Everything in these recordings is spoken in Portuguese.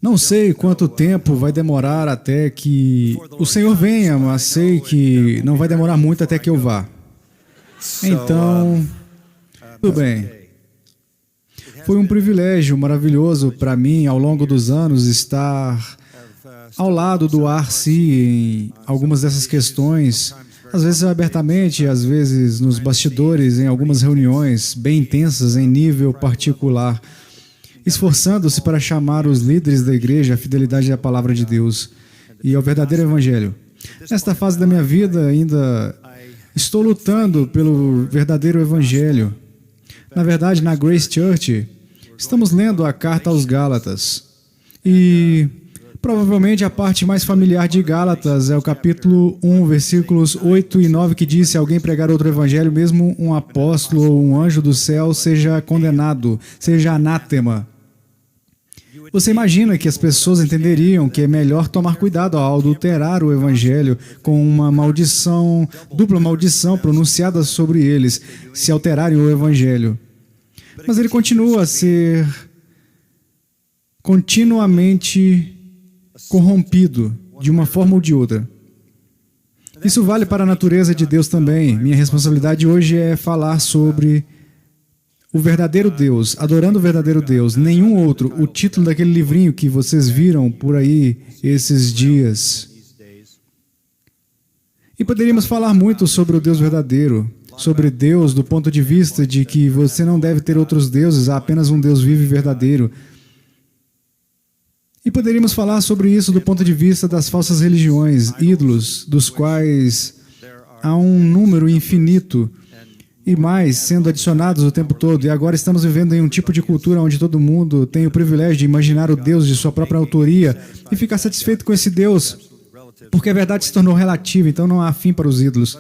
Não sei quanto tempo vai demorar até que o Senhor venha, mas sei que não vai demorar muito até que eu vá. Então, tudo bem. Foi um privilégio maravilhoso para mim, ao longo dos anos, estar ao lado do R.C. em algumas dessas questões, às vezes abertamente, às vezes nos bastidores, em algumas reuniões bem intensas em nível particular, esforçando-se para chamar os líderes da igreja à fidelidade à palavra de Deus e ao verdadeiro evangelho. Nesta fase da minha vida, ainda estou lutando pelo verdadeiro evangelho. Na verdade, na Grace Church, estamos lendo a carta aos Gálatas. E provavelmente a parte mais familiar de Gálatas é o capítulo 1, versículos 8 e 9, que diz: se alguém pregar outro evangelho, mesmo um apóstolo ou um anjo do céu, seja condenado, seja anátema. Você imagina que as pessoas entenderiam que é melhor tomar cuidado ao adulterar o evangelho com uma maldição, dupla maldição pronunciada sobre eles, se alterarem o evangelho. Mas ele continua a ser continuamente corrompido de uma forma ou de outra. Isso vale para a natureza de Deus também. Minha responsabilidade hoje é falar sobre o verdadeiro Deus, adorando o verdadeiro Deus, nenhum outro. O título daquele livrinho que vocês viram por aí esses dias. E poderíamos falar muito sobre o Deus verdadeiro, sobre Deus do ponto de vista de que você não deve ter outros deuses, há apenas um Deus vivo e verdadeiro. E poderíamos falar sobre isso do ponto de vista das falsas religiões, ídolos, dos quais há um número infinito e mais sendo adicionados o tempo todo. E agora estamos vivendo em um tipo de cultura onde todo mundo tem o privilégio de imaginar o Deus de sua própria autoria e ficar satisfeito com esse Deus, porque a verdade se tornou relativa, então não há fim para os ídolos.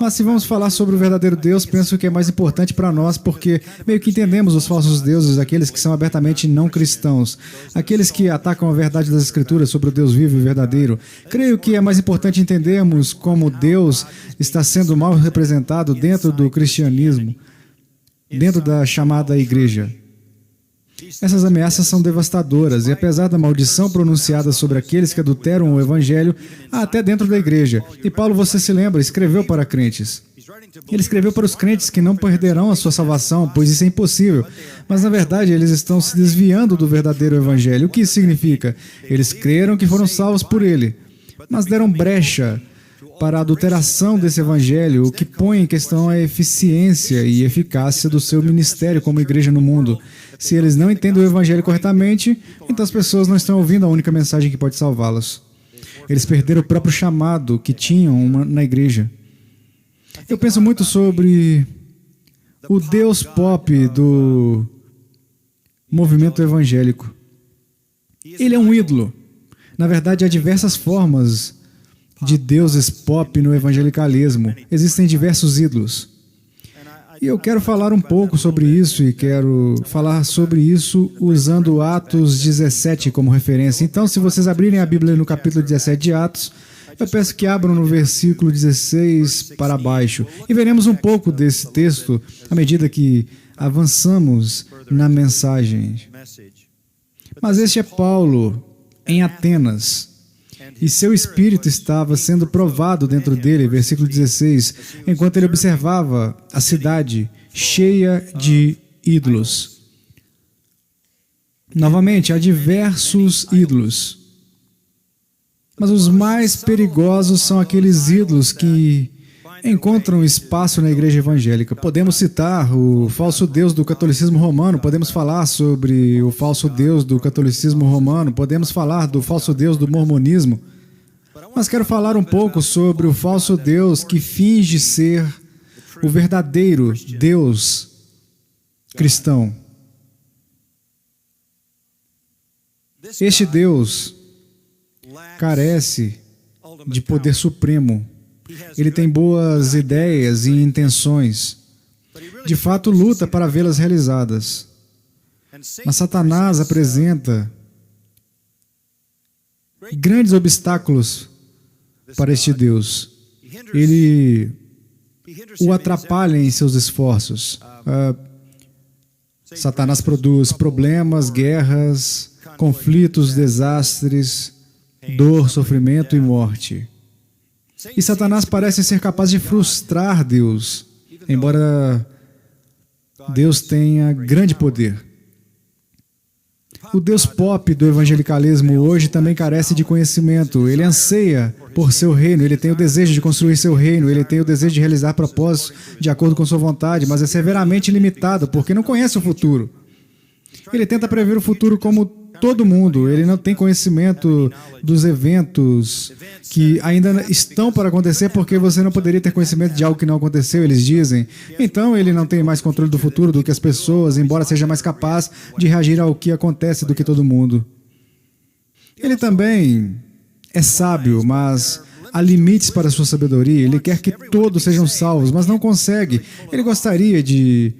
Mas se vamos falar sobre o verdadeiro Deus, penso que é mais importante para nós, porque meio que entendemos os falsos deuses, aqueles que são abertamente não cristãos, aqueles que atacam a verdade das Escrituras sobre o Deus vivo e verdadeiro. Creio que é mais importante entendermos como Deus está sendo mal representado dentro do cristianismo, dentro da chamada igreja. Essas ameaças são devastadoras, e apesar da maldição pronunciada sobre aqueles que adulteram o Evangelho, há até dentro da igreja. E Paulo, você se lembra, escreveu para crentes. Ele escreveu para os crentes que não perderão a sua salvação, pois isso é impossível. Mas, na verdade, eles estão se desviando do verdadeiro Evangelho. O que isso significa? Eles creram que foram salvos por ele, mas deram brecha para a adulteração desse evangelho, o que põe em questão a eficiência e eficácia do seu ministério como igreja no mundo. Se eles não entendem o evangelho corretamente, então as pessoas não estão ouvindo a única mensagem que pode salvá-los. Eles perderam o próprio chamado que tinham na igreja. Eu penso muito sobre o Deus pop do movimento evangélico. Ele é um ídolo. Na verdade, há diversas formas de deuses pop no evangelicalismo. Existem diversos ídolos. E eu quero falar um pouco sobre isso, e quero falar sobre isso usando Atos 17 como referência. Então, se vocês abrirem a Bíblia no capítulo 17 de Atos, eu peço que abram no versículo 16 para baixo. E veremos um pouco desse texto à medida que avançamos na mensagem. Mas este é Paulo em Atenas. E seu espírito estava sendo provado dentro dele, versículo 16, enquanto ele observava a cidade cheia de ídolos. Novamente, há diversos ídolos. Mas os mais perigosos são aqueles ídolos que encontram espaço na igreja evangélica. Podemos citar o falso deus do catolicismo romano, podemos falar sobre o falso deus do catolicismo romano, podemos falar do falso deus do mormonismo, mas quero falar um pouco sobre o falso deus que finge ser o verdadeiro Deus cristão. Este Deus carece de poder supremo. Ele tem boas ideias e intenções. De fato, luta para vê-las realizadas. Mas Satanás apresenta grandes obstáculos para este Deus. Ele o atrapalha em seus esforços. Satanás produz problemas, guerras, conflitos, desastres, dor, sofrimento e morte. E Satanás parece ser capaz de frustrar Deus, embora Deus tenha grande poder. O Deus pop do evangelicalismo hoje também carece de conhecimento. Ele anseia por seu reino, ele tem o desejo de construir seu reino, ele tem o desejo de realizar propósitos de acordo com sua vontade, mas é severamente limitado porque não conhece o futuro. Ele tenta prever o futuro como todo mundo, ele não tem conhecimento dos eventos que ainda estão para acontecer porque você não poderia ter conhecimento de algo que não aconteceu, eles dizem. Então ele não tem mais controle do futuro do que as pessoas, embora seja mais capaz de reagir ao que acontece do que todo mundo. Ele também é sábio, mas há limites para a sua sabedoria. Ele quer que todos sejam salvos, mas não consegue. Ele gostaria de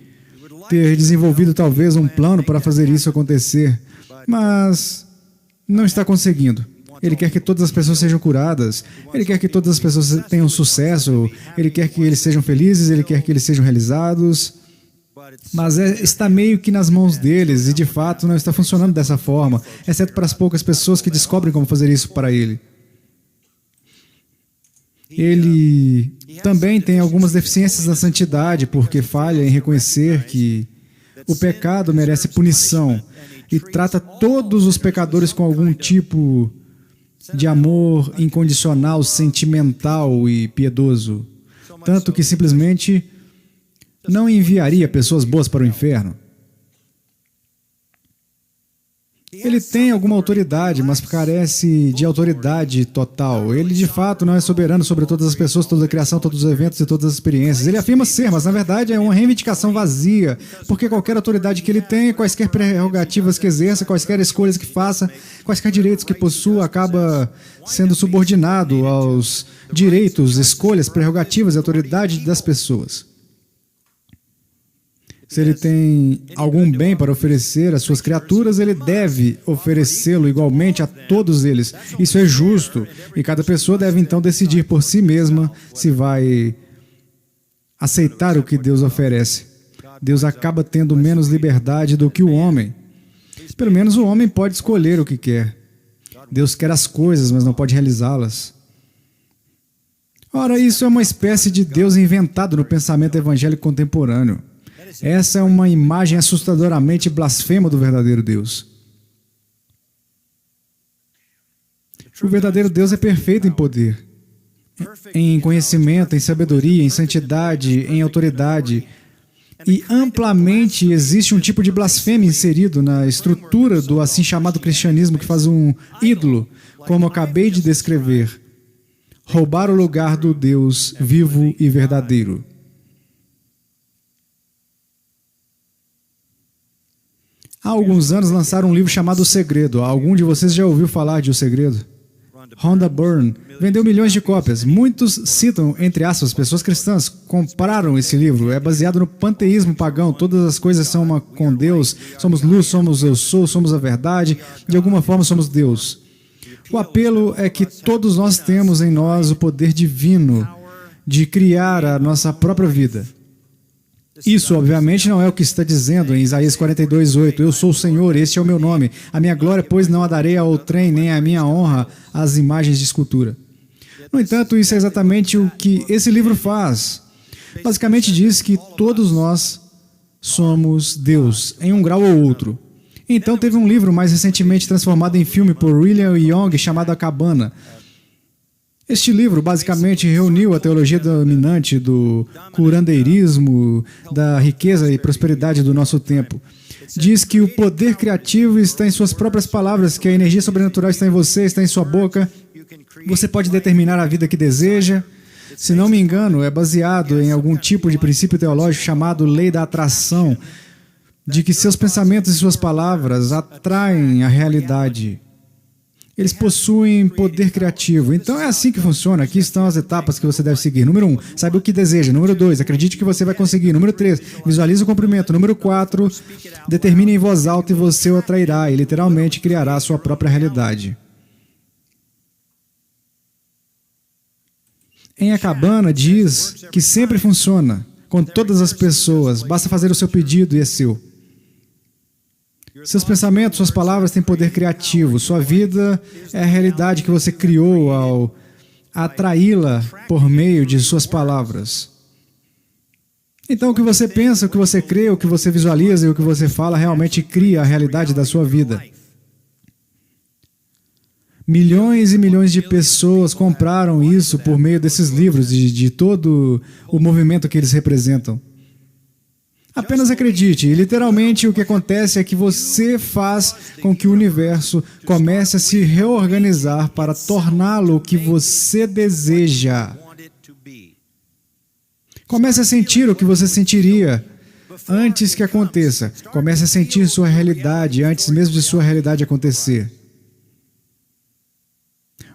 ter desenvolvido talvez um plano para fazer isso acontecer, mas não está conseguindo. Ele quer que todas as pessoas sejam curadas, ele quer que todas as pessoas tenham sucesso, ele quer que eles sejam felizes, ele quer que eles sejam realizados, mas está meio que nas mãos deles e de fato não está funcionando dessa forma, exceto para as poucas pessoas que descobrem como fazer isso para ele. Ele também tem algumas deficiências na santidade, porque falha em reconhecer que o pecado merece punição e trata todos os pecadores com algum tipo de amor incondicional, sentimental e piedoso, tanto que simplesmente não enviaria pessoas boas para o inferno. Ele tem alguma autoridade, mas carece de autoridade total. Ele, de fato, não é soberano sobre todas as pessoas, toda a criação, todos os eventos e todas as experiências. Ele afirma ser, mas, na verdade, é uma reivindicação vazia, porque qualquer autoridade que ele tenha, quaisquer prerrogativas que exerça, quaisquer escolhas que faça, quaisquer direitos que possua, acaba sendo subordinado aos direitos, escolhas, prerrogativas e autoridade das pessoas. Se ele tem algum bem para oferecer às suas criaturas, ele deve oferecê-lo igualmente a todos eles. Isso é justo, e cada pessoa deve então decidir por si mesma se vai aceitar o que Deus oferece. Deus acaba tendo menos liberdade do que o homem. Pelo menos o homem pode escolher o que quer. Deus quer as coisas, mas não pode realizá-las. Ora, isso é uma espécie de Deus inventado no pensamento evangélico contemporâneo. Essa é uma imagem assustadoramente blasfema do verdadeiro Deus. O verdadeiro Deus é perfeito em poder, em conhecimento, em sabedoria, em santidade, em autoridade. E amplamente existe um tipo de blasfêmia inserido na estrutura do assim chamado cristianismo que faz um ídolo, como acabei de descrever, roubar o lugar do Deus vivo e verdadeiro. Há alguns anos lançaram um livro chamado O Segredo. Algum de vocês já ouviu falar de O Segredo? Rhonda Byrne vendeu milhões de cópias. Muitos citam, entre aspas, pessoas cristãs compraram esse livro. É baseado no panteísmo pagão. Todas as coisas são uma com Deus. Somos luz, somos eu sou, somos a verdade. De alguma forma somos Deus. O apelo é que todos nós temos em nós o poder divino de criar a nossa própria vida. Isso, obviamente, não é o que está dizendo em Isaías 42:8. Eu sou o Senhor, este é o meu nome. A minha glória, pois, não a darei ao outrem, nem a minha honra às imagens de escultura. No entanto, isso é exatamente o que esse livro faz. Basicamente diz que todos nós somos Deus, em um grau ou outro. Então, teve um livro mais recentemente transformado em filme por William Young, chamado A Cabana. Este livro basicamente reuniu a teologia dominante do curandeirismo, da riqueza e prosperidade do nosso tempo. Diz que o poder criativo está em suas próprias palavras, que a energia sobrenatural está em você, está em sua boca. Você pode determinar a vida que deseja. Se não me engano, é baseado em algum tipo de princípio teológico chamado lei da atração, de que seus pensamentos e suas palavras atraem a realidade. Eles possuem poder criativo. Então é assim que funciona. Aqui estão as etapas que você deve seguir. Número 1, saiba o que deseja. Número 2, acredite que você vai conseguir. Número 3, visualize o cumprimento. Número 4, determine em voz alta e você o atrairá e literalmente criará a sua própria realidade. Em A Cabana diz que sempre funciona com todas as pessoas. Basta fazer o seu pedido e é seu. Seus pensamentos, suas palavras têm poder criativo. Sua vida é a realidade que você criou ao atraí-la por meio de suas palavras. Então, o que você pensa, o que você crê, o que você visualiza e o que você fala realmente cria a realidade da sua vida. Milhões e milhões de pessoas compraram isso por meio desses livros, de todo o movimento que eles representam. Apenas acredite, e literalmente o que acontece é que você faz com que o universo comece a se reorganizar para torná-lo o que você deseja. Comece a sentir o que você sentiria antes que aconteça. Comece a sentir sua realidade antes mesmo de sua realidade acontecer.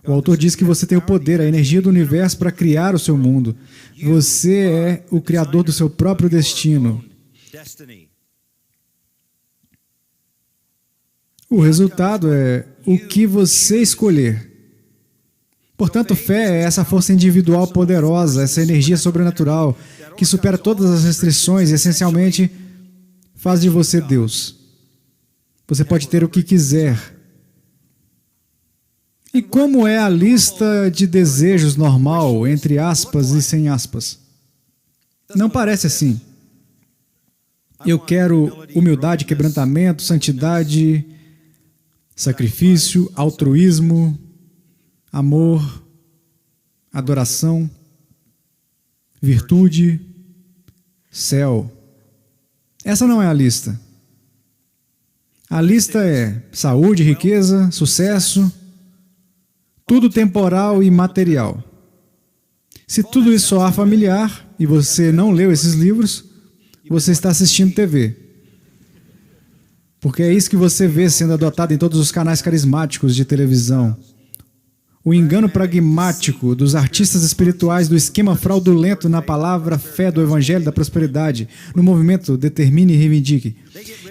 O autor diz que você tem o poder, a energia do universo para criar o seu mundo. Você é o criador do seu próprio destino. O resultado é o que você escolher. Portanto, fé é essa força individual poderosa, essa energia sobrenatural que supera todas as restrições e, essencialmente, faz de você Deus. Você pode ter o que quiser. E como é a lista de desejos normal, entre aspas e sem aspas? Não parece assim. Eu quero humildade, quebrantamento, santidade, sacrifício, altruísmo, amor, adoração, virtude, céu. Essa não é a lista. A lista é saúde, riqueza, sucesso, tudo temporal e material. Se tudo isso soar familiar e você não leu esses livros, você está assistindo TV. Porque é isso que você vê sendo adotado em todos os canais carismáticos de televisão. O engano pragmático dos artistas espirituais do esquema fraudulento na palavra fé do Evangelho da Prosperidade, no movimento Determine e Reivindique.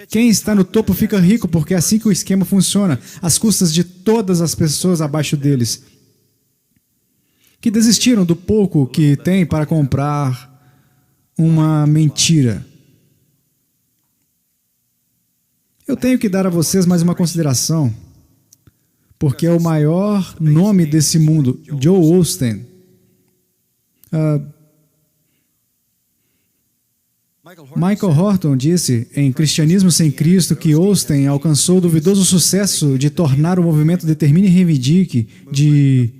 Quem está no topo fica rico porque é assim que o esquema funciona, às custas de todas as pessoas abaixo deles, que desistiram do pouco que têm para comprar uma mentira. Eu tenho que dar a vocês mais uma consideração, porque é o maior nome desse mundo, Joel Osteen. Michael Horton disse em Cristianismo Sem Cristo que Osteen alcançou o duvidoso sucesso de tornar o movimento Determine e Reivindique de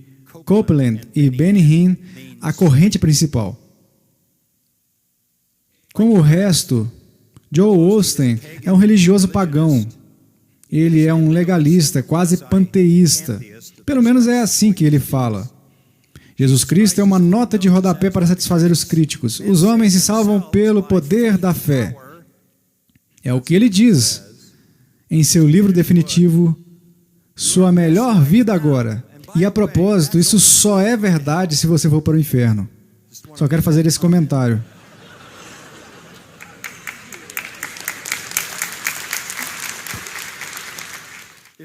Copeland e Benny Hinn a corrente principal. Como o resto, Joel Osteen é um religioso pagão. Ele é um legalista, quase panteísta. Pelo menos é assim que ele fala. Jesus Cristo é uma nota de rodapé para satisfazer os críticos. Os homens se salvam pelo poder da fé. É o que ele diz em seu livro definitivo, Sua Melhor Vida Agora. E a propósito, isso só é verdade se você for para o inferno. Só quero fazer esse comentário.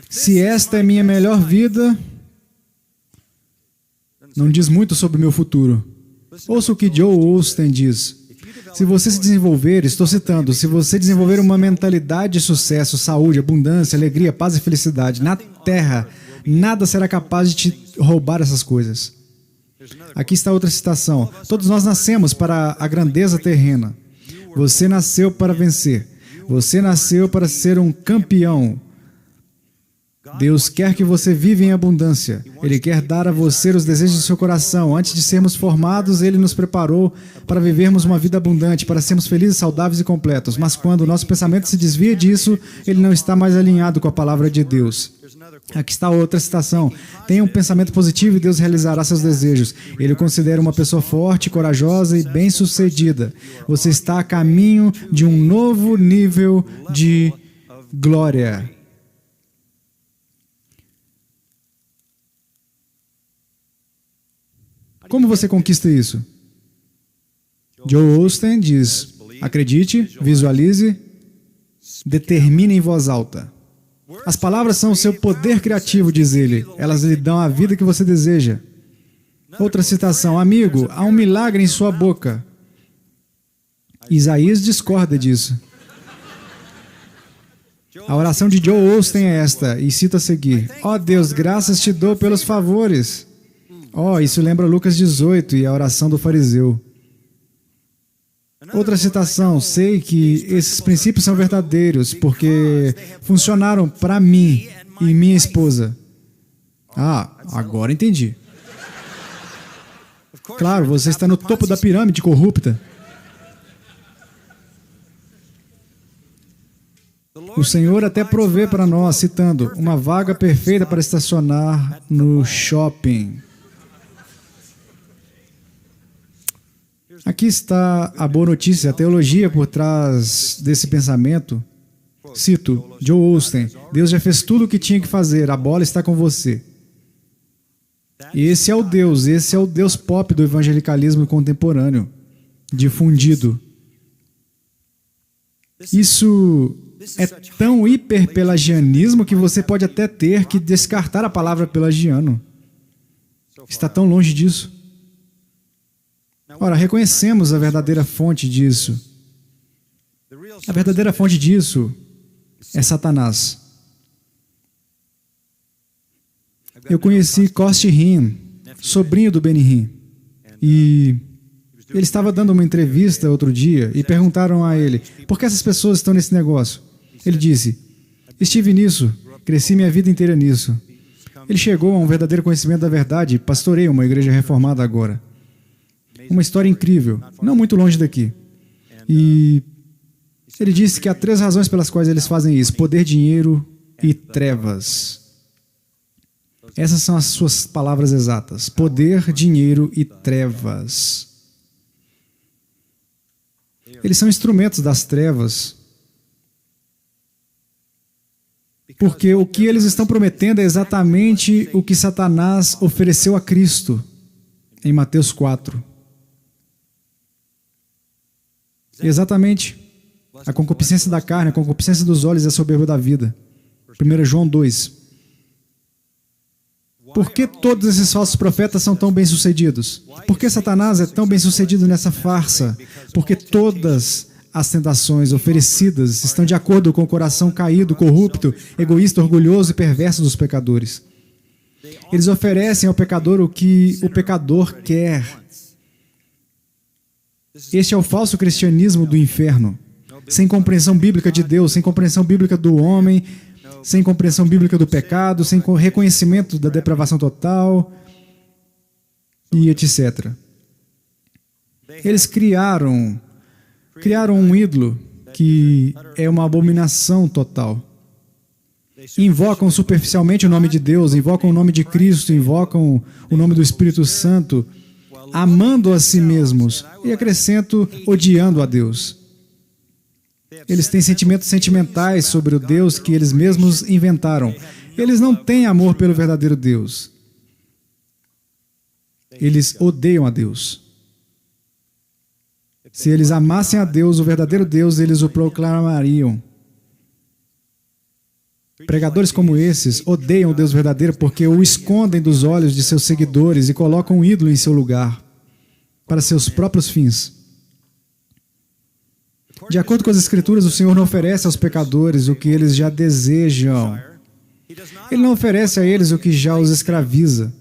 Se esta é minha melhor vida, não diz muito sobre o meu futuro. Ouça o que Joel Osteen diz. Se você se desenvolver, estou citando, se você desenvolver uma mentalidade de sucesso, saúde, abundância, alegria, paz e felicidade na Terra, nada será capaz de te roubar essas coisas. Aqui está outra citação. Todos nós nascemos para a grandeza terrena. Você nasceu para vencer. Você nasceu para ser um campeão. Deus quer que você viva em abundância. Ele quer dar a você os desejos do seu coração. Antes de sermos formados, Ele nos preparou para vivermos uma vida abundante, para sermos felizes, saudáveis e completos. Mas quando o nosso pensamento se desvia disso, ele não está mais alinhado com a palavra de Deus. Aqui está outra citação. Tenha um pensamento positivo e Deus realizará seus desejos. Ele o considera uma pessoa forte, corajosa e bem-sucedida. Você está a caminho de um novo nível de glória. Como você conquista isso? Joel Osteen diz, acredite, visualize, determine em voz alta. As palavras são o seu poder criativo, diz ele. Elas lhe dão a vida que você deseja. Outra citação, amigo, há um milagre em sua boca. Isaías discorda disso. A oração de Joel Osteen é esta, e cito a seguir: ó Deus, graças te dou pelos favores. Isso lembra Lucas 18 e a oração do fariseu. Outra citação: sei que esses princípios são verdadeiros porque funcionaram para mim e minha esposa. Agora entendi. Claro, você está no topo da pirâmide corrupta. O Senhor até provê para nós, citando, uma vaga perfeita para estacionar no shopping. Aqui está a boa notícia, a teologia por trás desse pensamento. Cito, Joel Osteen: Deus já fez tudo o que tinha que fazer, a bola está com você. Esse é o Deus pop do evangelicalismo contemporâneo, difundido. Isso é tão hiperpelagianismo que você pode até ter que descartar a palavra pelagiano. Está tão longe disso. Ora, reconhecemos a verdadeira fonte disso. A verdadeira fonte disso é Satanás. Eu conheci Costi Hinn, sobrinho do Benny Hinn, e ele estava dando uma entrevista outro dia e perguntaram a ele: por que essas pessoas estão nesse negócio? Ele disse: estive nisso, cresci minha vida inteira nisso. Ele chegou a um verdadeiro conhecimento da verdade e pastoreia uma igreja reformada agora. Uma história incrível, não muito longe daqui. E ele disse que há 3 razões pelas quais eles fazem isso: poder, dinheiro e trevas. Essas são as suas palavras exatas: poder, dinheiro e trevas. Eles são instrumentos das trevas, porque o que eles estão prometendo é exatamente o que Satanás ofereceu a Cristo em Mateus 4. Exatamente. A concupiscência da carne, a concupiscência dos olhos e a soberba da vida. 1 João 2. Por que todos esses falsos profetas são tão bem-sucedidos? Por que Satanás é tão bem-sucedido nessa farsa? Porque todas as tentações oferecidas estão de acordo com o coração caído, corrupto, egoísta, orgulhoso e perverso dos pecadores. Eles oferecem ao pecador o que o pecador quer. Este é o falso cristianismo do inferno. Sem compreensão bíblica de Deus, sem compreensão bíblica do homem, sem compreensão bíblica do pecado, sem reconhecimento da depravação total e etc. Eles criaram um ídolo que é uma abominação total. Invocam superficialmente o nome de Deus, invocam o nome de Cristo, invocam o nome do Espírito Santo, amando a si mesmos, e acrescento, odiando a Deus. Eles têm sentimentos sentimentais sobre o Deus que eles mesmos inventaram. Eles não têm amor pelo verdadeiro Deus. Eles odeiam a Deus. Se eles amassem a Deus, o verdadeiro Deus, eles o proclamariam. Pregadores como esses odeiam o Deus verdadeiro porque o escondem dos olhos de seus seguidores e colocam um ídolo em seu lugar, para seus próprios fins. De acordo com as Escrituras, o Senhor não oferece aos pecadores o que eles já desejam. Ele não oferece a eles o que já os escraviza.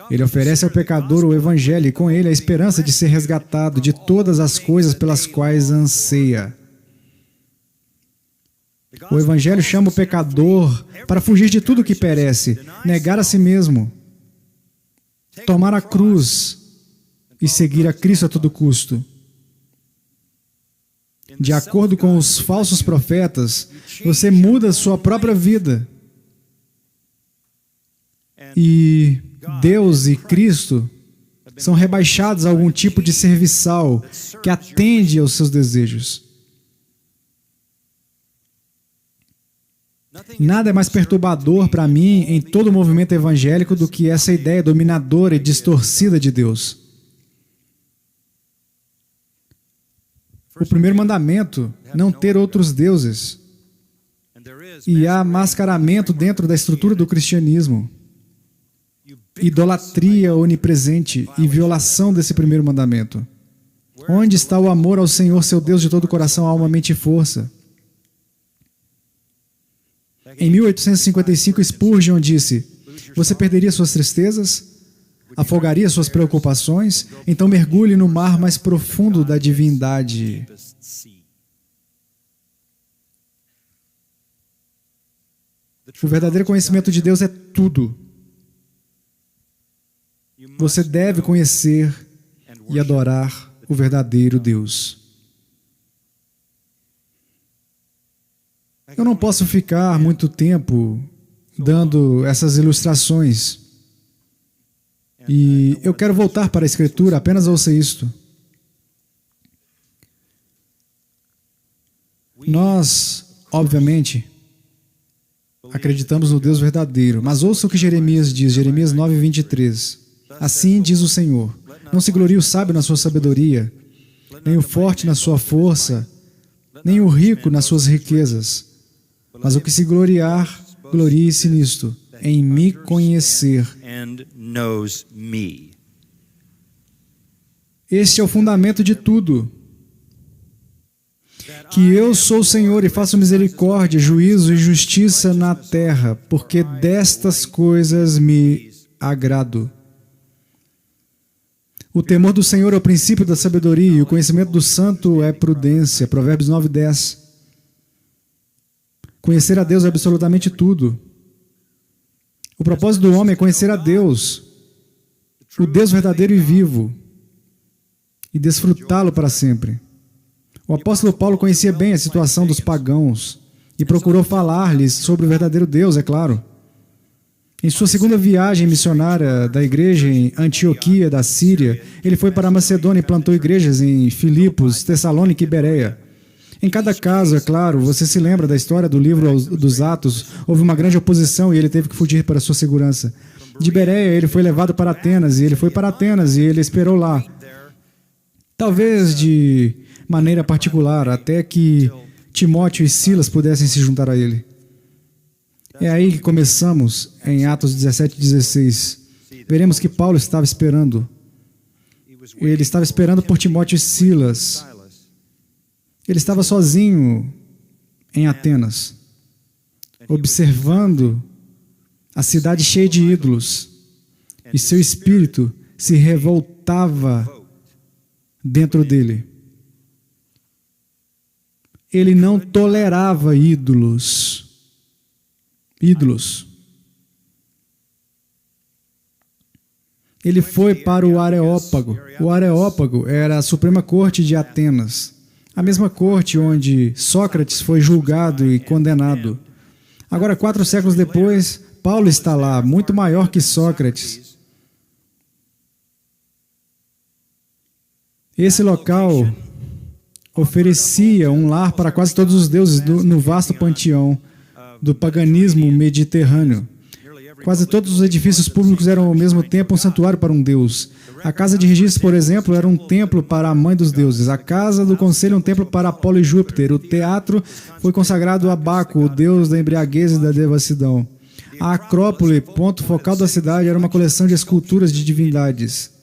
Ele oferece ao pecador o Evangelho e com ele a esperança de ser resgatado de todas as coisas pelas quais anseia. O Evangelho chama o pecador para fugir de tudo que perece, negar a si mesmo, tomar a cruz e seguir a Cristo a todo custo. De acordo com os falsos profetas, você muda sua própria vida. E Deus e Cristo são rebaixados a algum tipo de serviçal que atende aos seus desejos. Nada é mais perturbador para mim em todo o movimento evangélico do que essa ideia dominadora e distorcida de Deus. O primeiro mandamento, não ter outros deuses. E há mascaramento dentro da estrutura do cristianismo. Idolatria onipresente e violação desse primeiro mandamento. Onde está o amor ao Senhor, seu Deus, de todo o coração, alma, mente e força? Em 1855, Spurgeon disse: você perderia suas tristezas? Afogaria suas preocupações? Então mergulhe no mar mais profundo da divindade. O verdadeiro conhecimento de Deus é tudo. Você deve conhecer e adorar o verdadeiro Deus. Eu não posso ficar muito tempo dando essas ilustrações. E eu quero voltar para a Escritura, apenas ouça isto. Nós, obviamente, acreditamos no Deus verdadeiro, mas ouça o que Jeremias diz, Jeremias 9:23. Assim diz o Senhor: não se glorie o sábio na sua sabedoria, nem o forte na sua força, nem o rico nas suas riquezas, mas o que se gloriar, glorie-se nisto, em me conhecer. Este é o fundamento de tudo. Que eu sou o Senhor e faço misericórdia, juízo e justiça na terra, porque destas coisas me agrado. O temor do Senhor é o princípio da sabedoria e o conhecimento do santo é prudência. Provérbios 9:10. Conhecer a Deus é absolutamente tudo. O propósito do homem é conhecer a Deus, o Deus verdadeiro e vivo, e desfrutá-lo para sempre. O apóstolo Paulo conhecia bem a situação dos pagãos e procurou falar-lhes sobre o verdadeiro Deus, é claro. Em sua segunda viagem missionária da igreja em Antioquia, da Síria, ele foi para a Macedônia e plantou igrejas em Filipos, Tessalônica e Bereia. Em cada caso, é claro, você se lembra da história do livro dos Atos, houve uma grande oposição e ele teve que fugir para sua segurança. De Bereia, ele foi levado para Atenas, e ele esperou lá. Talvez de maneira particular, até que Timóteo e Silas pudessem se juntar a ele. É aí que começamos, em Atos 17:16. Veremos que Paulo estava esperando. Ele estava esperando por Timóteo e Silas. Ele estava sozinho em Atenas, observando a cidade cheia de ídolos, e seu espírito se revoltava dentro dele. Ele não tolerava ídolos. Ele foi para o Areópago. O Areópago era a Suprema Corte de Atenas, a mesma corte onde Sócrates foi julgado e condenado. Agora, 4 séculos depois, Paulo está lá, muito maior que Sócrates. Esse local oferecia um lar para quase todos os deuses no vasto panteão do paganismo mediterrâneo. Quase todos os edifícios públicos eram ao mesmo tempo um santuário para um deus. A casa de registro, por exemplo, era um templo para a mãe dos deuses. A casa do conselho, um templo para Apolo e Júpiter. O teatro foi consagrado a Baco, o deus da embriaguez e da devassidão. A Acrópole, ponto focal da cidade, era uma coleção de esculturas de divindades.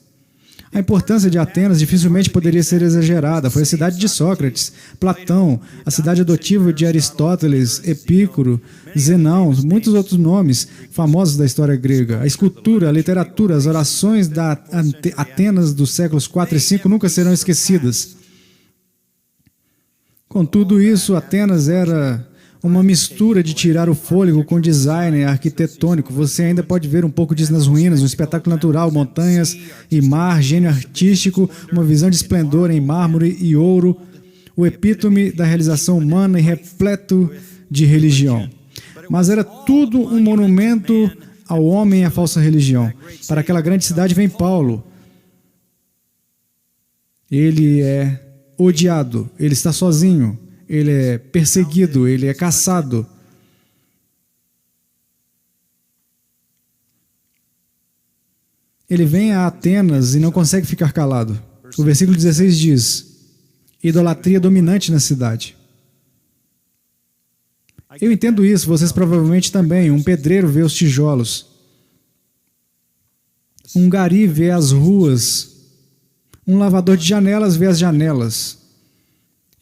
A importância de Atenas dificilmente poderia ser exagerada. Foi a cidade de Sócrates, Platão, a cidade adotiva de Aristóteles, Epícoro, Zenão, muitos outros nomes famosos da história grega. A escultura, a literatura, as orações da Atenas dos séculos 4 e 5 nunca serão esquecidas. Com tudo isso, Atenas era uma mistura de tirar o fôlego com design arquitetônico. Você ainda pode ver um pouco disso nas ruínas, um espetáculo natural, montanhas e mar, gênio artístico, uma visão de esplendor em mármore e ouro, o epítome da realização humana e repleto de religião. Mas era tudo um monumento ao homem e à falsa religião. Para aquela grande cidade vem Paulo. Ele é odiado, ele está sozinho. Ele é perseguido, ele é caçado. Ele vem a Atenas e não consegue ficar calado. O versículo 16 diz: idolatria dominante na cidade. Eu entendo isso, vocês provavelmente também. Um pedreiro vê os tijolos. Um gari vê as ruas. Um lavador de janelas vê as janelas.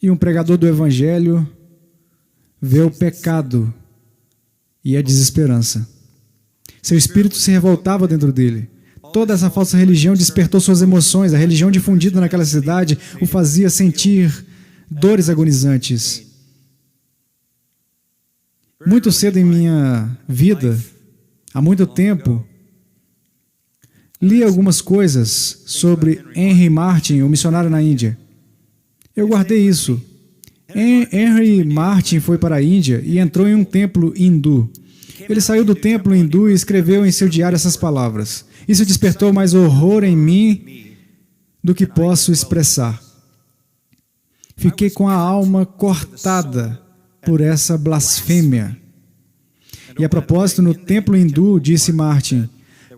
E um pregador do Evangelho vê o pecado e a desesperança. Seu espírito se revoltava dentro dele. Toda essa falsa religião despertou suas emoções. A religião difundida naquela cidade o fazia sentir dores agonizantes. Muito cedo em minha vida, há muito tempo, li algumas coisas sobre Henry Martyn, o missionário na Índia. Eu guardei isso. Henry Martyn foi para a Índia e entrou em um templo hindu. Ele saiu do templo hindu e escreveu em seu diário essas palavras. Isso despertou mais horror em mim do que posso expressar. Fiquei com a alma cortada por essa blasfêmia. E a propósito, no templo hindu, disse Martyn,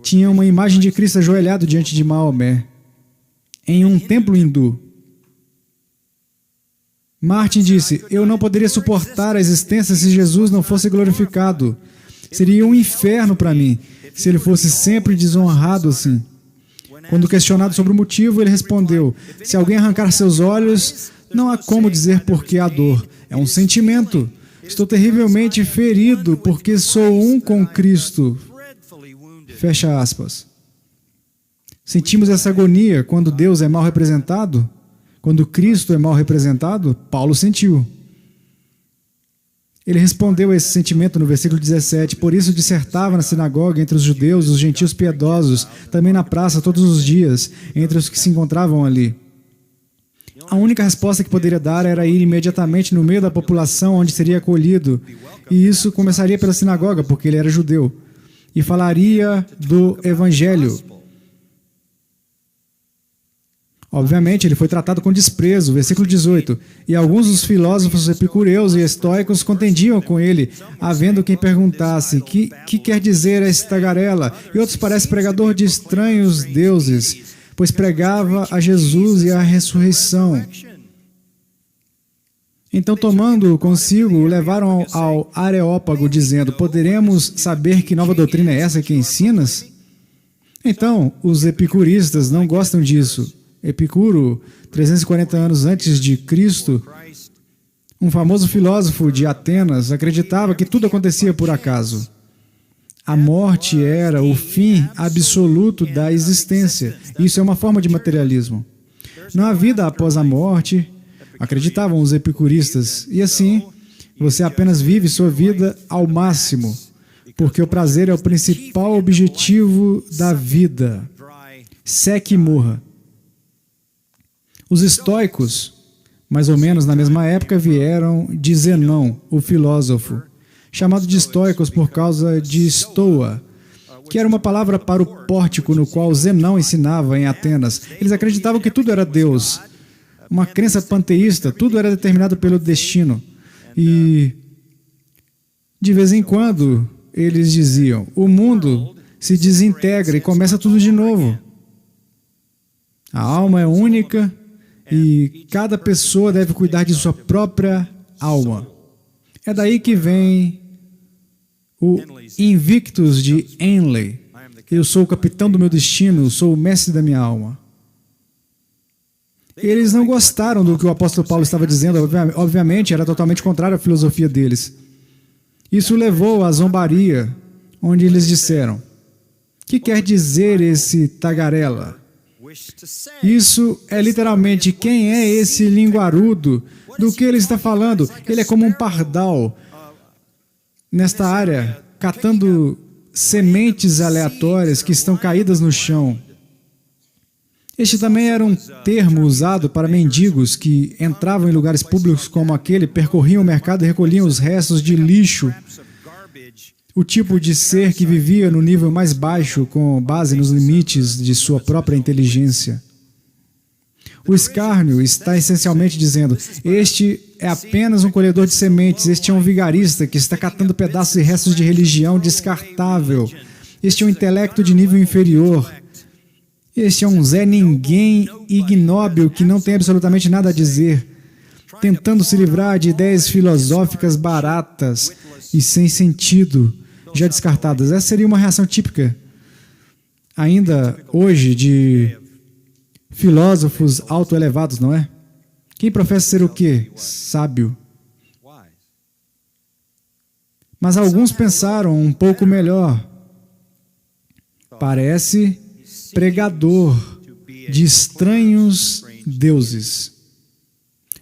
tinha uma imagem de Cristo ajoelhado diante de Maomé, em um templo hindu. Martyn disse, eu não poderia suportar a existência se Jesus não fosse glorificado. Seria um inferno para mim, se ele fosse sempre desonrado assim. Quando questionado sobre o motivo, ele respondeu, se alguém arrancar seus olhos, não há como dizer por que há dor. É um sentimento. Estou terrivelmente ferido porque sou um com Cristo. Fecha aspas. Sentimos essa agonia quando Deus é mal representado? Quando Cristo é mal representado? Paulo sentiu. Ele respondeu a esse sentimento no versículo 17, por isso dissertava na sinagoga entre os judeus e os gentios piedosos, também na praça todos os dias, entre os que se encontravam ali. A única resposta que poderia dar era ir imediatamente no meio da população onde seria acolhido, e isso começaria pela sinagoga, porque ele era judeu, e falaria do Evangelho. Obviamente, ele foi tratado com desprezo. Versículo 18. E alguns dos filósofos epicureus e estoicos contendiam com ele, havendo quem perguntasse, que quer dizer esta tagarela? E outros parecem pregador de estranhos deuses, pois pregava a Jesus e a ressurreição. Então, tomando-o consigo, o levaram ao Areópago, dizendo, poderemos saber que nova doutrina é essa que ensinas? Então, os epicuristas não gostam disso. Epicuro, 340 anos antes de Cristo, um famoso filósofo de Atenas, acreditava que tudo acontecia por acaso. A morte era o fim absoluto da existência. Isso é uma forma de materialismo. Não há vida após a morte, acreditavam os epicuristas, e assim, você apenas vive sua vida ao máximo, porque o prazer é o principal objetivo da vida. Seque e morra. Os estoicos, mais ou menos na mesma época, vieram de Zenão, o filósofo, chamado de estoicos por causa de estoa, que era uma palavra para o pórtico no qual Zenão ensinava em Atenas. Eles acreditavam que tudo era Deus, uma crença panteísta, tudo era determinado pelo destino. E, de vez em quando, eles diziam, o mundo se desintegra e começa tudo de novo. A alma é única e cada pessoa deve cuidar de sua própria alma. É daí que vem o Invictus de Henley. Eu sou o capitão do meu destino, sou o mestre da minha alma. Eles não gostaram do que o apóstolo Paulo estava dizendo, obviamente era totalmente contrário à filosofia deles. Isso levou à zombaria, onde eles disseram, que quer dizer esse tagarela? Isso é literalmente, quem é esse linguarudo? Do que ele está falando? Ele é como um pardal nesta área, catando sementes aleatórias que estão caídas no chão. Este também era um termo usado para mendigos que entravam em lugares públicos como aquele, percorriam o mercado e recolhiam os restos de lixo. O tipo de ser que vivia no nível mais baixo, com base nos limites de sua própria inteligência. O escárnio está essencialmente dizendo, este é apenas um colhedor de sementes, este é um vigarista que está catando pedaços e restos de religião descartável, este é um intelecto de nível inferior, este é um Zé Ninguém ignóbil que não tem absolutamente nada a dizer, tentando se livrar de ideias filosóficas baratas e sem sentido, já descartadas. Essa seria uma reação típica, ainda hoje, de filósofos autoelevados, não é? Quem professa ser o quê? Sábio. Mas alguns pensaram um pouco melhor. Parece pregador de estranhos deuses.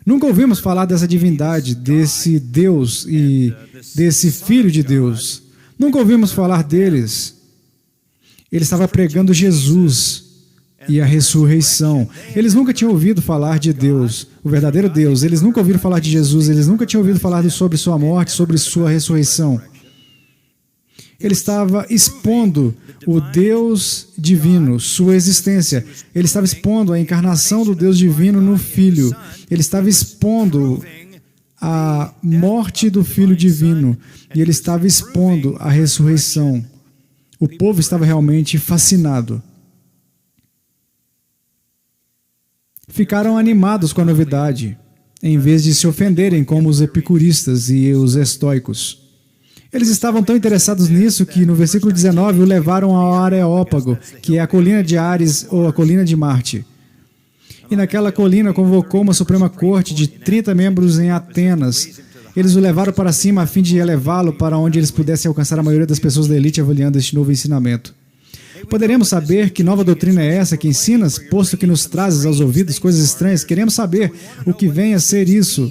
Nunca ouvimos falar dessa divindade, desse Deus e desse Filho de Deus. Nunca ouvimos falar deles. Ele estava pregando Jesus e a ressurreição. Eles nunca tinham ouvido falar de Deus, o verdadeiro Deus. Eles nunca ouviram falar de Jesus. Eles nunca tinham ouvido falar sobre sua morte, sobre sua ressurreição. Ele estava expondo o Deus divino, sua existência. Ele estava expondo a encarnação do Deus divino no Filho. Ele estava expondo a morte do Filho divino. E ele estava expondo a ressurreição. O povo estava realmente fascinado. Ficaram animados com a novidade, em vez de se ofenderem como os epicuristas e os estoicos. Eles estavam tão interessados nisso que no versículo 19 o levaram ao Areópago, que é a colina de Ares ou a colina de Marte. E naquela colina convocou uma Suprema Corte de 30 membros em Atenas. Eles o levaram para cima a fim de elevá-lo para onde eles pudessem alcançar a maioria das pessoas da elite avaliando este novo ensinamento. Poderemos saber que nova doutrina é essa que ensinas, posto que nos trazes aos ouvidos coisas estranhas? Queremos saber o que vem a ser isso.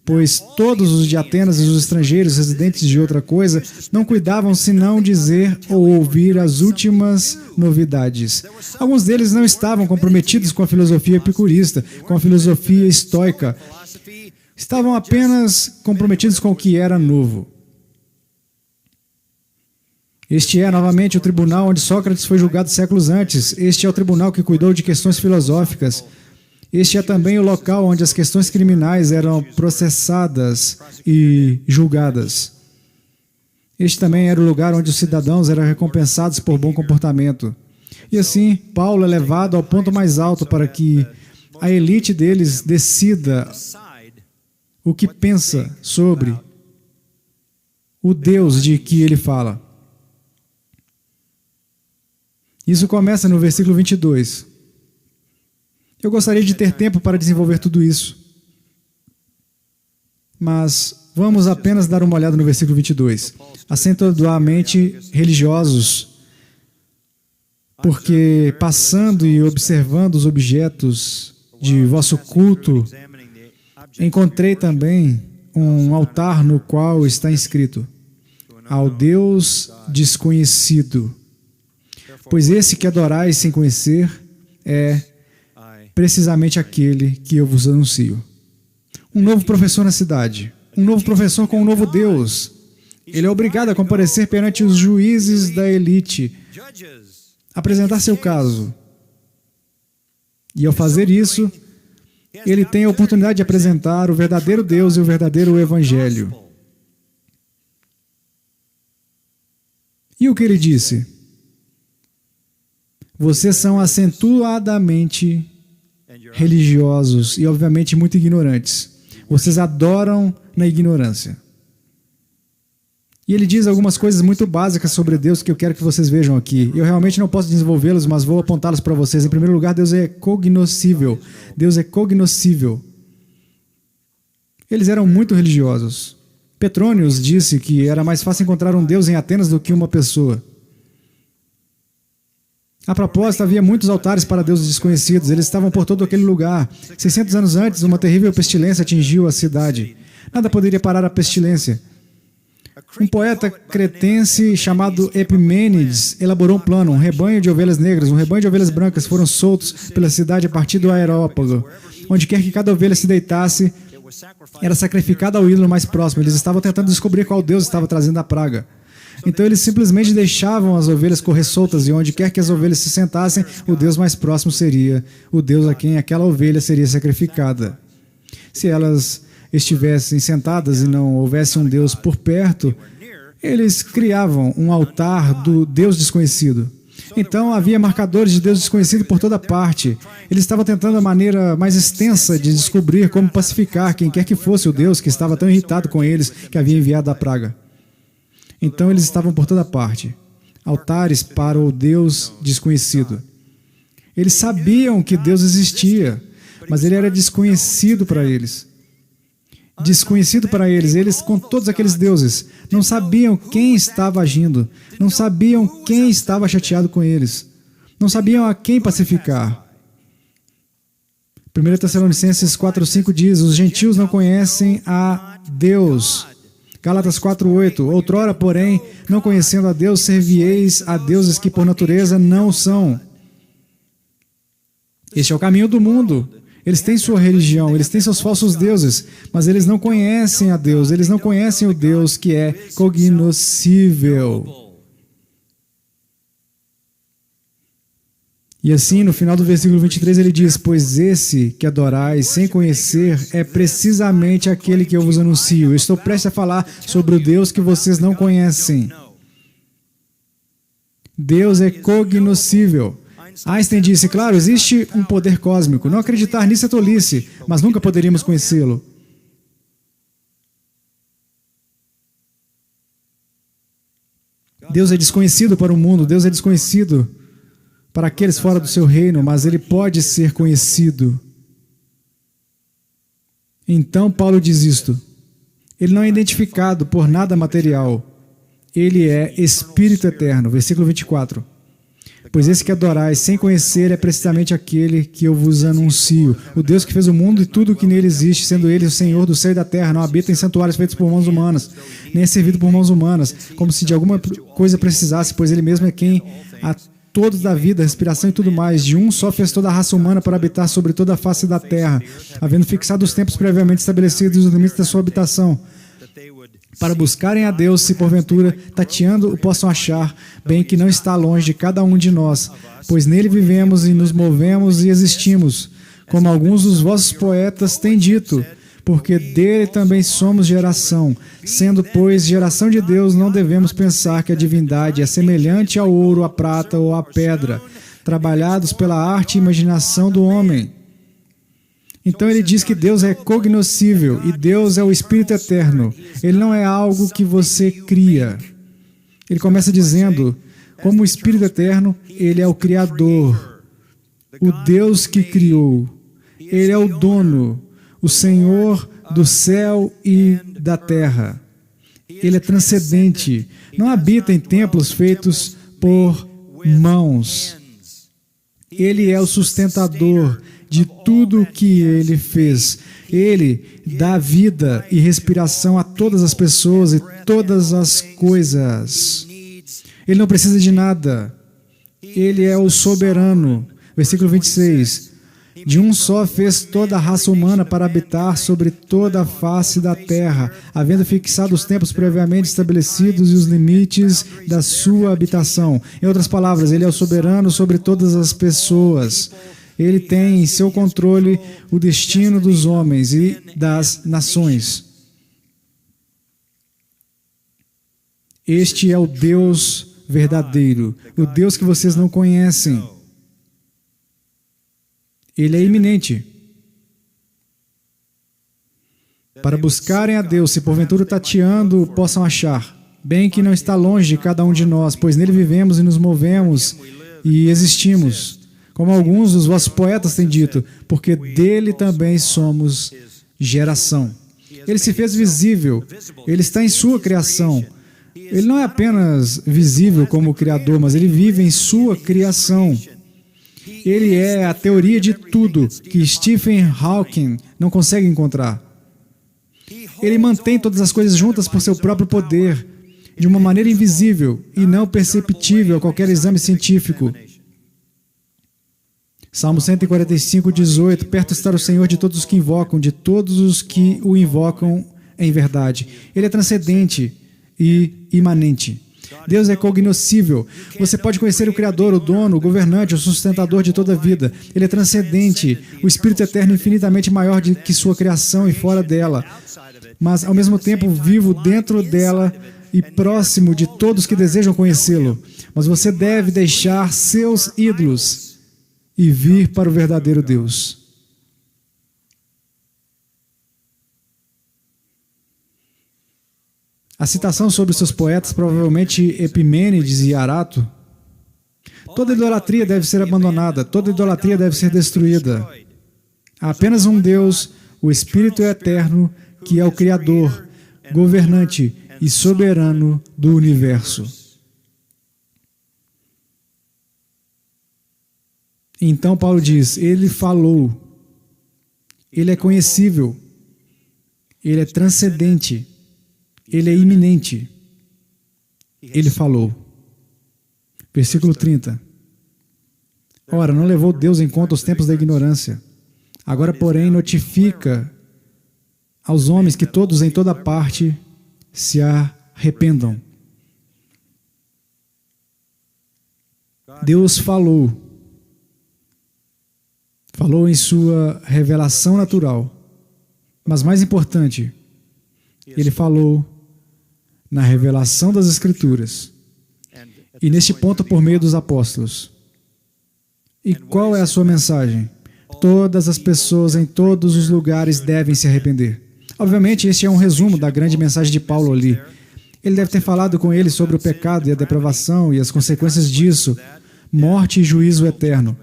Pois todos os de Atenas e os estrangeiros residentes de outra coisa não cuidavam senão dizer ou ouvir as últimas novidades. Alguns deles não estavam comprometidos com a filosofia epicurista, com a filosofia estoica. Estavam apenas comprometidos com o que era novo. Este é, novamente, o tribunal onde Sócrates foi julgado séculos antes. Este é o tribunal que cuidou de questões filosóficas. Este é também o local onde as questões criminais eram processadas e julgadas. Este também era o lugar onde os cidadãos eram recompensados por bom comportamento. E assim, Paulo é levado ao ponto mais alto para que a elite deles decida o que pensa sobre o Deus de que ele fala. Isso começa no versículo 22. Eu gostaria de ter tempo para desenvolver tudo isso. Mas vamos apenas dar uma olhada no versículo 22. Acentuadamente religiosos, porque passando e observando os objetos de vosso culto, encontrei também um altar no qual está inscrito: ao Deus desconhecido. Pois esse que adorais sem conhecer é precisamente aquele que eu vos anuncio. Um novo professor na cidade, um novo professor com um novo Deus. Ele é obrigado a comparecer perante os juízes da elite, apresentar seu caso. E ao fazer isso, ele tem a oportunidade de apresentar o verdadeiro Deus e o verdadeiro Evangelho. E o que ele disse? Vocês são acentuadamente religiosos e, obviamente, muito ignorantes. Vocês adoram na ignorância. E ele diz algumas coisas muito básicas sobre Deus que eu quero que vocês vejam aqui. Eu realmente não posso desenvolvê-los, mas vou apontá-los para vocês. Em primeiro lugar, Deus é cognoscível. Deus é cognoscível. Eles eram muito religiosos. Petrônios disse que era mais fácil encontrar um Deus em Atenas do que uma pessoa. A propósito, havia muitos altares para deuses desconhecidos. Eles estavam por todo aquele lugar. 600 anos antes, uma terrível pestilência atingiu a cidade. Nada poderia parar a pestilência. Um poeta cretense chamado Epimênides elaborou um plano. Um rebanho de ovelhas negras, um rebanho de ovelhas brancas foram soltos pela cidade a partir do Areópago. Onde quer que cada ovelha se deitasse, era sacrificada ao ídolo mais próximo. Eles estavam tentando descobrir qual Deus estava trazendo a praga. Então eles simplesmente deixavam as ovelhas correr soltas e onde quer que as ovelhas se sentassem, o Deus mais próximo seria o Deus a quem aquela ovelha seria sacrificada. Se elas estivessem sentadas e não houvesse um Deus por perto, eles criavam um altar do Deus desconhecido. Então havia marcadores de Deus desconhecido por toda parte. Eles estavam tentando a maneira mais extensa de descobrir como pacificar quem quer que fosse o Deus que estava tão irritado com eles que havia enviado a praga. Então eles estavam por toda parte. Altares para o Deus desconhecido. Eles sabiam que Deus existia, mas ele era desconhecido para eles. desconhecido para eles. Eles, com todos aqueles deuses, não sabiam quem estava agindo, não sabiam quem estava chateado com eles, não sabiam a quem pacificar. 1 Tessalonicenses 4:5 diz: os gentios não conhecem a Deus. Gálatas 4:8: outrora, porém, não conhecendo a Deus, servieis a deuses que por natureza não são. Este é o caminho do mundo. Eles têm sua religião, eles têm seus falsos deuses, mas eles não conhecem a Deus, eles não conhecem o Deus que é cognoscível. E assim, no final do versículo 23, ele diz: pois esse que adorais sem conhecer é precisamente aquele que eu vos anuncio. Eu estou prestes a falar sobre o Deus que vocês não conhecem. Deus é cognoscível. Einstein disse: claro, existe um poder cósmico. Não acreditar nisso é tolice, mas nunca poderíamos conhecê-lo. Deus é desconhecido para o mundo, Deus é desconhecido para aqueles fora do seu reino, mas ele pode ser conhecido. Então Paulo diz isto: ele não é identificado por nada material, ele é Espírito Eterno. Versículo 24: pois esse que adorais sem conhecer é precisamente aquele que eu vos anuncio. O Deus que fez o mundo e tudo o que nele existe, sendo ele o Senhor do céu e da terra, não habita em santuários feitos por mãos humanas, nem é servido por mãos humanas, como se de alguma coisa precisasse, pois ele mesmo é quem a todos da vida, respiração e tudo mais. De um só fez toda a raça humana para habitar sobre toda a face da terra, havendo fixado os tempos previamente estabelecidos e os limites da sua habitação, para buscarem a Deus, se porventura, tateando, o possam achar, bem que não está longe de cada um de nós, pois nele vivemos e nos movemos e existimos, como alguns dos vossos poetas têm dito, porque dele também somos geração. Sendo, pois, geração de Deus, não devemos pensar que a divindade é semelhante ao ouro, à prata ou à pedra, trabalhados pela arte e imaginação do homem. Então ele diz que Deus é cognoscível e Deus é o Espírito Eterno. Ele não é algo que você cria. Ele começa dizendo, como o Espírito Eterno, ele é o Criador, o Deus que criou. Ele é o dono, o Senhor do céu e da terra. Ele é transcendente, não habita em templos feitos por mãos. Ele é o sustentador de tudo o que ele fez. Ele dá vida e respiração a todas as pessoas e todas as coisas. Ele não precisa de nada. Ele é o soberano. Versículo 26. De um só fez toda a raça humana para habitar sobre toda a face da terra, havendo fixado os tempos previamente estabelecidos e os limites da sua habitação. Em outras palavras, ele é o soberano sobre todas as pessoas. Ele tem em seu controle o destino dos homens e das nações. Este é o Deus verdadeiro, o Deus que vocês não conhecem. Ele é iminente. Para buscarem a Deus, se porventura tateando, possam achar, bem que não está longe de cada um de nós, pois nele vivemos e nos movemos e existimos. Como alguns dos vossos poetas têm dito, porque dele também somos geração. Ele se fez visível, ele está em sua criação. Ele não é apenas visível como Criador, mas ele vive em sua criação. Ele é a teoria de tudo que Stephen Hawking não consegue encontrar. Ele mantém todas as coisas juntas por seu próprio poder, de uma maneira invisível e não perceptível a qualquer exame científico. Salmo 145, 18. Perto está o Senhor de todos os que invocam, de todos os que o invocam em verdade. Ele é transcendente e imanente. Deus é cognoscível. Você pode conhecer o Criador, o dono, o governante, o sustentador de toda a vida. Ele é transcendente, o Espírito Eterno infinitamente maior que sua criação e fora dela, mas ao mesmo tempo vivo dentro dela e próximo de todos que desejam conhecê-lo. Mas você deve deixar seus ídolos e vir para o verdadeiro Deus. A citação sobre seus poetas, provavelmente Epimênides e Arato. Toda idolatria deve ser abandonada, toda idolatria deve ser destruída. Há apenas um Deus, o Espírito Eterno, que é o Criador, governante e soberano do universo. Então Paulo diz, ele falou, ele é conhecível, ele é transcendente, ele é iminente. Ele falou. Versículo 30. Ora, não levou Deus em conta os tempos da ignorância. Agora, porém, notifica aos homens que todos em toda parte se arrependam. Deus falou. Falou em sua revelação natural. Mas mais importante, ele falou na revelação das Escrituras. E neste ponto, por meio dos apóstolos. E qual é a sua mensagem? Todas as pessoas em todos os lugares devem se arrepender. Obviamente, este é um resumo da grande mensagem de Paulo ali. Ele deve ter falado com eles sobre o pecado e a depravação e as consequências disso, morte e juízo eterno.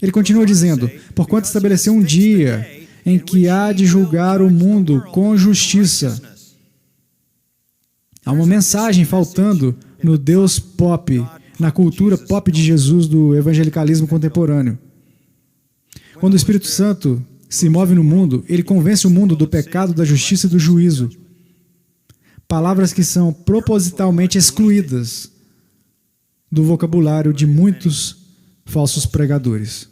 Ele continua dizendo, porquanto estabeleceu um dia em que há de julgar o mundo com justiça. Há uma mensagem faltando no Deus pop, na cultura pop de Jesus do evangelicalismo contemporâneo. Quando o Espírito Santo se move no mundo, ele convence o mundo do pecado, da justiça e do juízo. Palavras que são propositalmente excluídas do vocabulário de muitos falsos pregadores.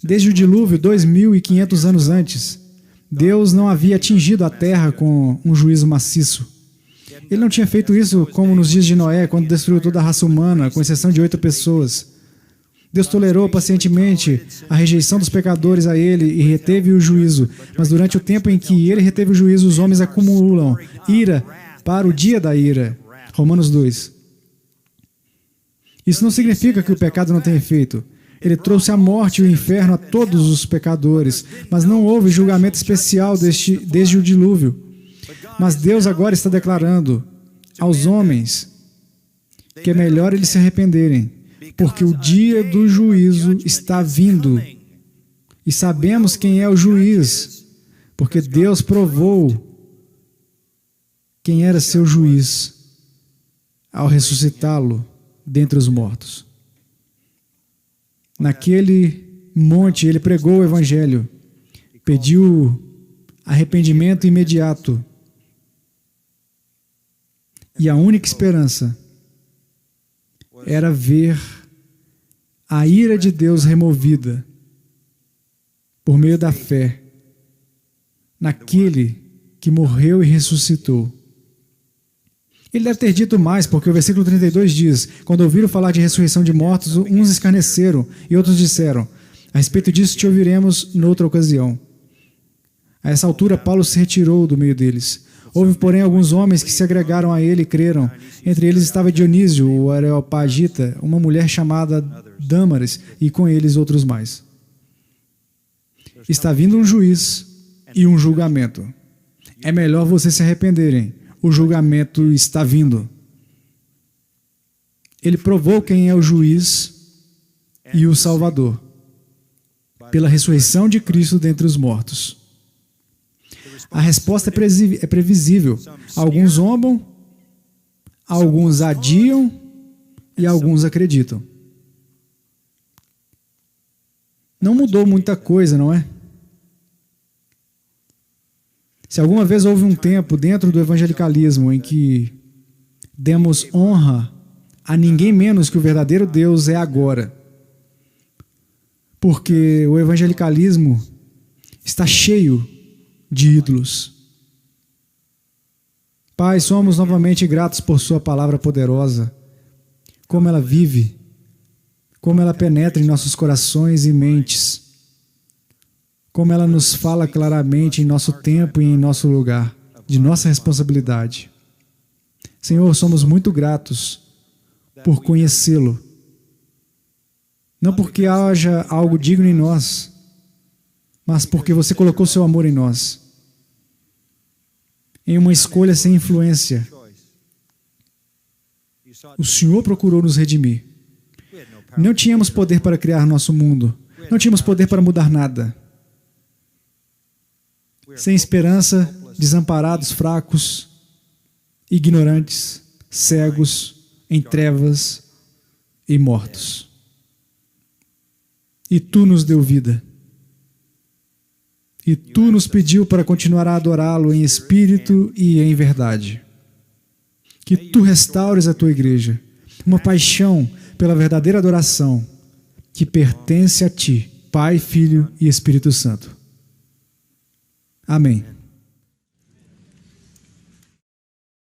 Desde o dilúvio, 2.500 anos antes, Deus não havia atingido a terra com um juízo maciço. Ele não tinha feito isso como nos dias de Noé, quando destruiu toda a raça humana, com exceção de 8 pessoas. Deus tolerou pacientemente a rejeição dos pecadores a ele e reteve o juízo. Mas durante o tempo em que ele reteve o juízo, os homens acumulam ira para o dia da ira. Romanos 2. Isso não significa que o pecado não tem efeito. Ele trouxe a morte e o inferno a todos os pecadores, mas não houve julgamento especial desde o dilúvio. Mas Deus agora está declarando aos homens que é melhor eles se arrependerem, porque o dia do juízo está vindo. E sabemos quem é o juiz, porque Deus provou quem era seu juiz ao ressuscitá-lo dentre os mortos. Naquele monte ele pregou o evangelho, pediu arrependimento imediato. E a única esperança era ver a ira de Deus removida por meio da fé naquele que morreu e ressuscitou. Ele deve ter dito mais, porque o versículo 32 diz, quando ouviram falar de ressurreição de mortos, uns escarneceram e outros disseram, a respeito disso te ouviremos noutra ocasião. A essa altura, Paulo se retirou do meio deles. Houve, porém, alguns homens que se agregaram a ele e creram. Entre eles estava Dionísio, o Areopagita, uma mulher chamada Dâmaris, e com eles outros mais. Está vindo um juiz e um julgamento. É melhor vocês se arrependerem. O julgamento está vindo. Ele provou quem é o juiz e o Salvador, pela ressurreição de Cristo dentre os mortos. A resposta é previsível. Alguns zombam, alguns adiam e alguns acreditam. Não mudou muita coisa, não é? Se alguma vez houve um tempo dentro do evangelicalismo em que demos honra a ninguém menos que o verdadeiro Deus, é agora. Porque o evangelicalismo está cheio de ídolos. Pai, somos novamente gratos por sua palavra poderosa, como ela vive, como ela penetra em nossos corações e mentes, como ela nos fala claramente em nosso tempo e em nosso lugar, de nossa responsabilidade. Senhor, somos muito gratos por conhecê-lo, não porque haja algo digno em nós, mas porque você colocou seu amor em nós, em uma escolha sem influência. O Senhor procurou nos redimir. Não tínhamos poder para criar nosso mundo, não tínhamos poder para mudar nada. sem esperança, desamparados, fracos, ignorantes, cegos, em trevas e mortos. E Tu nos deu vida. E Tu nos pediu para continuar a adorá-lo em espírito e em verdade. Que Tu restaures a Tua igreja, uma paixão pela verdadeira adoração que pertence a Ti, Pai, Filho e Espírito Santo. Amém.